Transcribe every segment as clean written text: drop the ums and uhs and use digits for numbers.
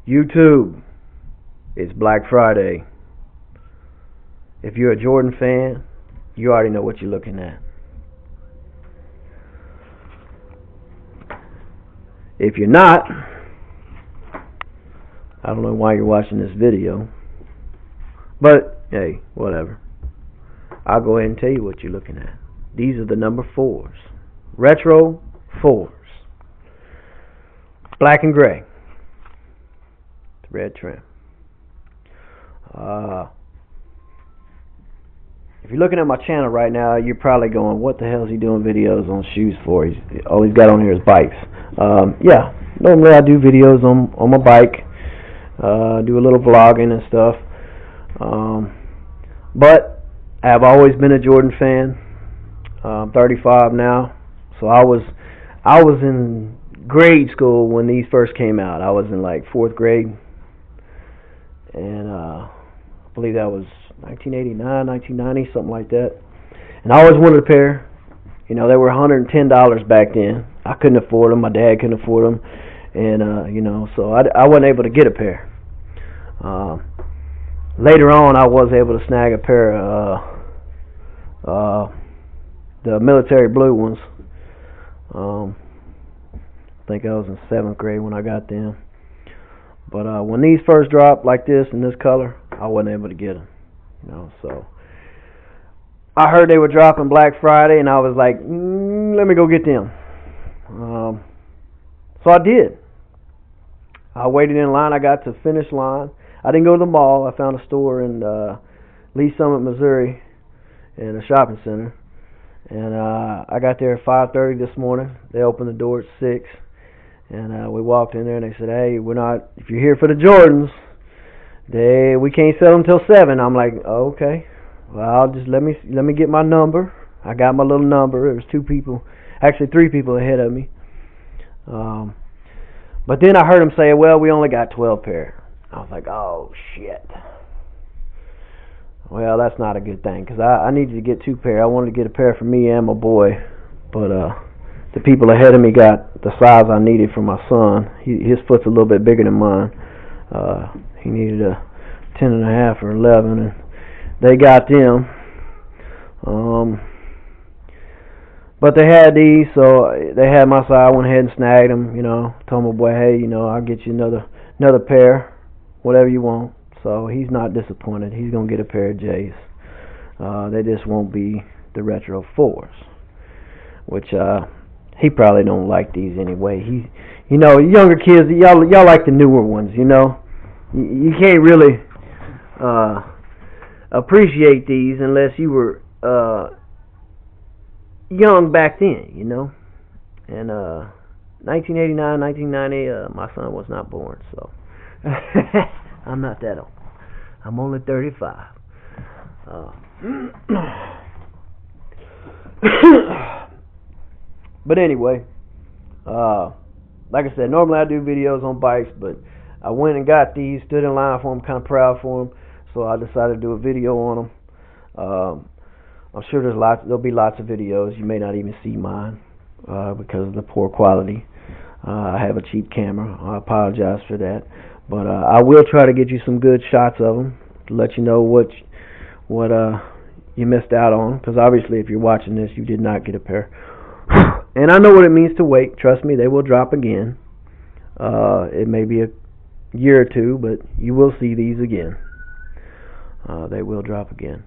YouTube, it's Black Friday. If you're a Jordan fan, you already know what you're looking at. If you're not, I don't know why you're watching this video, but hey, whatever. I'll go ahead and tell you what you're looking at. These are the number 4s. Retro 4s. Black and gray. Red trim. If you're looking at my channel right now, you're probably going, what the hell is he doing videos on shoes for? All he's got on here is bikes. Yeah, normally I do videos on my bike. Do a little vlogging and stuff. But I've always been a Jordan fan. I'm 35 now, so I was in grade school when these first came out. I was in like 4th grade, and I believe that was 1989, 1990, something like that. And I always wanted a pair. You know, they were $110 back then. I couldn't afford them. My dad couldn't afford them, and you know, so I wasn't able to get a pair. Later on, I was able to snag a pair of the military blue ones. I think I was in 7th grade when I got them. But when these first dropped like this in this color, I wasn't able to get them. You know, so I heard they were dropping Black Friday, and I was like, let me go get them. So I did. I waited in line. I got to finish line. I didn't go to the mall. I found a store in Lee Summit, Missouri, in a shopping center. And I got there at 5:30 this morning. They opened the door at 6. And we walked in there, and they said, hey, if you're here for the Jordans, we can't sell them till 7. I'm like, oh, okay. Well, just let me get my number. I got my little number. There was 2 people, actually 3 people ahead of me. But then I heard them say, well, we only got 12 pair. I was like, oh, shit. Well, that's not a good thing, because I needed to get 2 pair. I wanted to get a pair for me and my boy, but the people ahead of me got the size I needed for my son. His foot's a little bit bigger than mine. He needed a 10.5 or 11, and they got them. But they had these, so they had my size. I went ahead and snagged them. You know, told my boy, hey, you know, I'll get you another pair, whatever you want. So he's not disappointed. He's gonna get a pair of J's. They just won't be the Retro 4s, which he probably don't like these anyway. You know, younger kids, y'all like the newer ones. You know, you can't really appreciate these unless you were young back then. You know, and 1989, 1990, my son was not born, so. I'm not that old. I'm only 35. But anyway, like I said, normally I do videos on bikes, but I went and got these, stood in line for them, kind of proud for them, so I decided to do a video on them. I'm sure there'll be lots of videos. You may not even see mine because of the poor quality. I have a cheap camera. I apologize for that. But I will try to get you some good shots of them to let you know what you missed out on. Because obviously, if you're watching this, you did not get a pair. And I know what it means to wait. Trust me, they will drop again. It may be a year or 2, but you will see these again. They will drop again,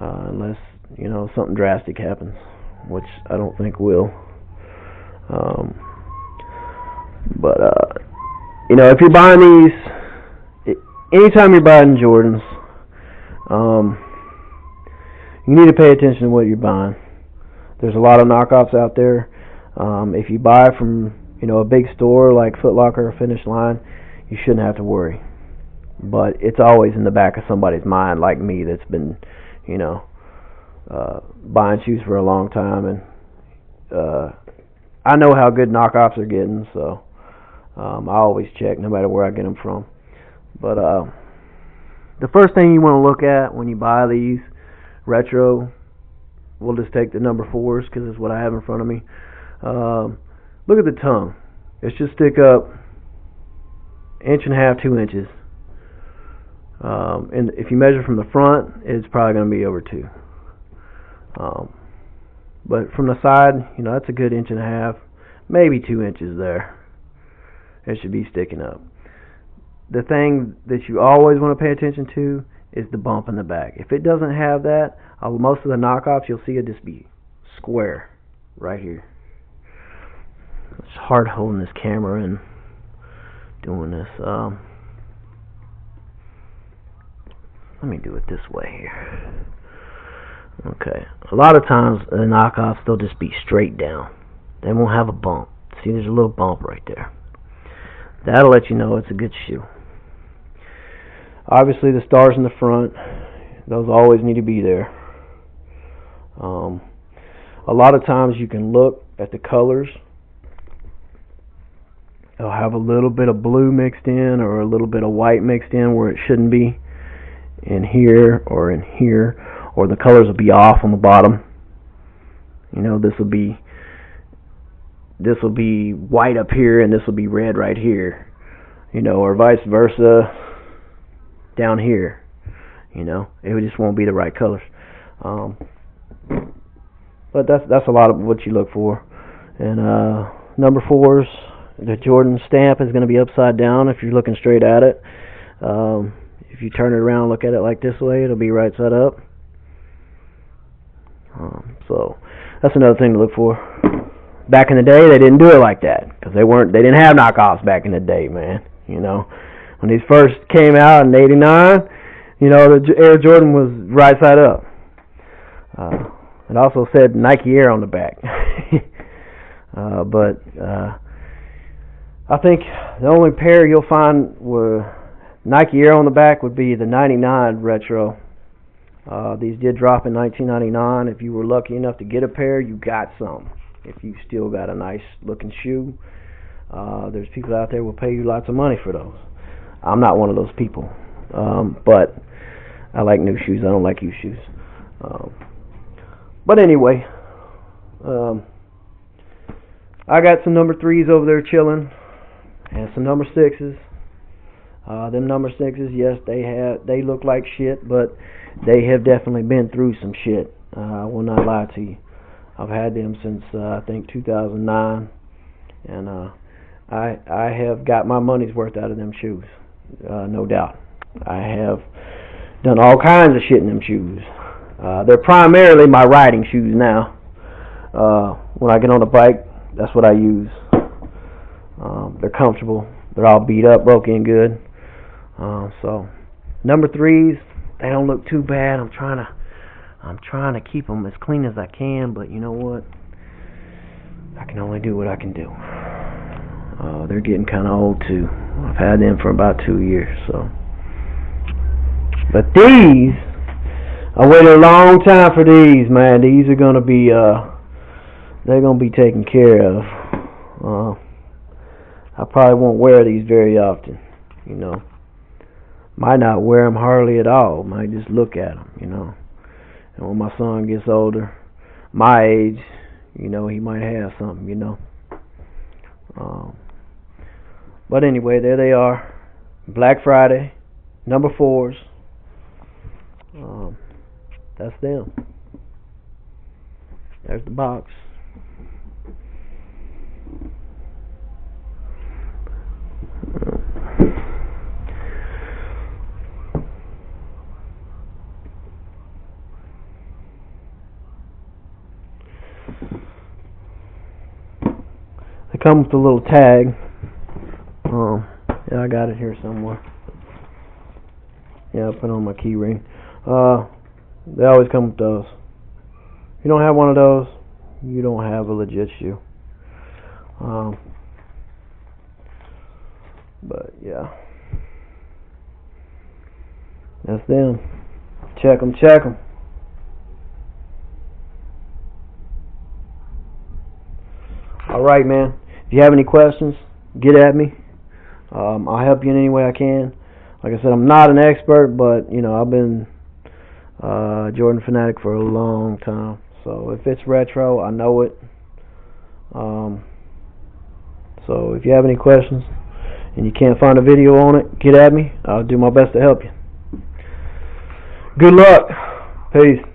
unless you know something drastic happens, which I don't think will. But you know, if you're buying these, anytime you're buying Jordans, you need to pay attention to what you're buying. There's a lot of knockoffs out there. If you buy from, you know, a big store like Foot Locker or Finish Line, you shouldn't have to worry. But it's always in the back of somebody's mind, like me, that's been, you know, buying shoes for a long time, and I know how good knockoffs are getting, so. I always check, no matter where I get them from. But the first thing you want to look at when you buy these retro, we'll just take the number 4s because it's what I have in front of me. Look at the tongue. It should stick up 1.5 2 inches. And if you measure from the front, it's probably going to be over 2. But from the side, you know, that's a good 1.5 inches, maybe 2 inches there. It should be sticking up. The thing that you always want to pay attention to is the bump in the back. If it doesn't have that, most of the knockoffs, you'll see it just be square right here. It's hard holding this camera and doing this. Let me do it this way here. Okay. A lot of times the knockoffs, they'll just be straight down. They won't have a bump. See, there's a little bump right there. That'll let you know it's a good shoe. Obviously the stars in the front, those always need to be there. A lot of times you can look at the colors. They'll have a little bit of blue mixed in or a little bit of white mixed in where it shouldn't be, in here, or the colors will be off on the bottom. You know, this will be white up here and this will be red right here, you know, or vice versa down here. You know, it just won't be the right colors. But that's a lot of what you look for. And number 4s, the Jordan stamp is going to be upside down if you're looking straight at it. If you turn it around and look at it like this way, it'll be right side up. So that's another thing to look for. Back in the day, they didn't do it like that because they didn't have knockoffs back in the day, man. You know, when these first came out in '89, you know, the Air Jordan was right side up. It also said Nike Air on the back. But I think the only pair you'll find with Nike Air on the back would be the '99 retro. These did drop in 1999. If you were lucky enough to get a pair, you got some. If you still got a nice looking shoe, there's people out there who will pay you lots of money for those. I'm not one of those people, but I like new shoes. I don't like used shoes. But anyway, I got some number 3s over there chilling, and some number 6s. Them number 6s, yes, they look like shit, but they have definitely been through some shit. I will not lie to you. I've had them since I think 2009, and I have got my money's worth out of them shoes, no doubt. I have done all kinds of shit in them shoes. They're primarily my riding shoes now. When I get on a bike, that's what I use. They're comfortable. They're all beat up, broken good. So number 3s, they don't look too bad. I'm trying to keep them as clean as I can, but you know what? I can only do what I can do. They're getting kind of old too. I've had them for about 2 years. So, but these, I waited a long time for these, man. These are gonna be they're gonna be taken care of. I probably won't wear these very often, you know. Might not wear them hardly at all. Might just look at them, you know. And when my son gets older, my age, you know, he might have something, you know. But anyway, there they are. Black Friday, number 4s. That's them. There's the box. They come with a little tag. Yeah, I got it here somewhere. Yeah, I put it on my key ring. They always come with those. If you don't have one of those, you don't have a legit shoe. But yeah, that's them. Check them, check them. Alright, man. If you have any questions, get at me. I'll help you in any way I can. Like I said, I'm not an expert, but you know, I've been a Jordan fanatic for a long time. So if it's retro, I know it. So if you have any questions, and you can't find a video on it, get at me. I'll do my best to help you. Good luck. Peace.